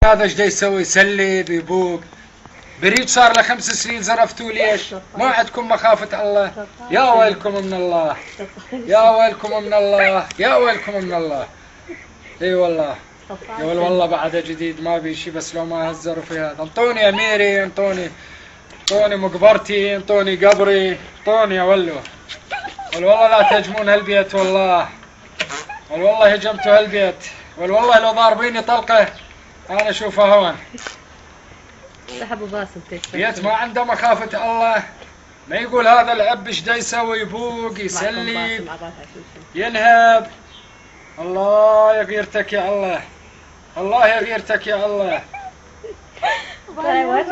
هذا ايش دا يسوي؟ يسلب يبوق. بريد صار له 5 سنين زرفتوا ليش؟ ما عندكم مخافة الله؟ يا ويلكم من الله، يا ويلكم من الله، يا ويلكم من الله. اي والله يقول والله بعد جديد ما بي شي، بس لو ما هزروا في هذا. انطوني اميري، انطوني مقبرتي، انطوني قبري، انطوني يا ولو. والله لا تهجمون هالبيت والله، والله هجمتوا هالبيت، والله لو ضاربيني طلقه انا اشوفها هون. ابو باسم بيت ما عنده مخافة الله، ما يقول هذا العب ايش دا يسوي؟ يبوق يسلب ينهب. الله يغيرتك يا الله، الله يغيرتك يا الله. الله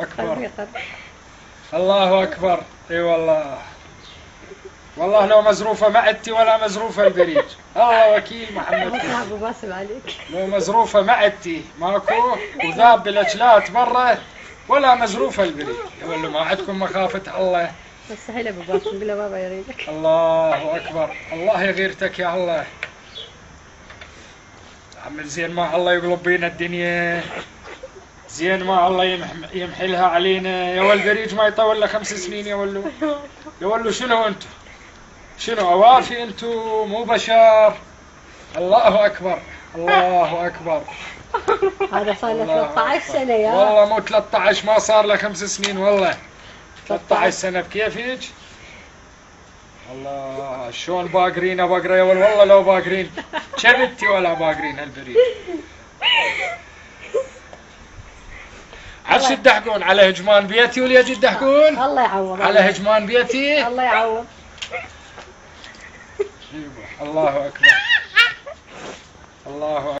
اكبر، الله اكبر. اي والله، والله لو مزروفه معدتي ولا مزروفه البريد، الله وكيل محمد. ابو باسم عليك، لو مزروفه معدتي ماكو وذاب بالاجلات برا، ولا مزروفه البريد. يقول له ما عندكم مخافه الله. مستحيل ابو باسم، قول له بابا يريدك. الله اكبر، الله يغيرتك يا الله. عمل زين ما الله يقلب بينا الدنيا، زين ما الله يمحلها علينا. يا ولد بريج ما يطول له 5 سنين يا ولو. يا ولو شنو انتم؟ شنو اوافي انتم؟ مو بشر. الله اكبر، الله اكبر. هذا صار له 13 سنه يا والله مو 13، ما صار له 5 سنين والله. 13 سنه بكيفك؟ الله شلون باقرين بقرة يا ولد. والله لو باقرين شبتي ولا باقرين هالبريد. عش تدحقون على هجمان بيتي ولا يجي تدحقون؟ الله يعوض على هجمان بيتي. الله يعوض. الله اكبر، الله اكبر.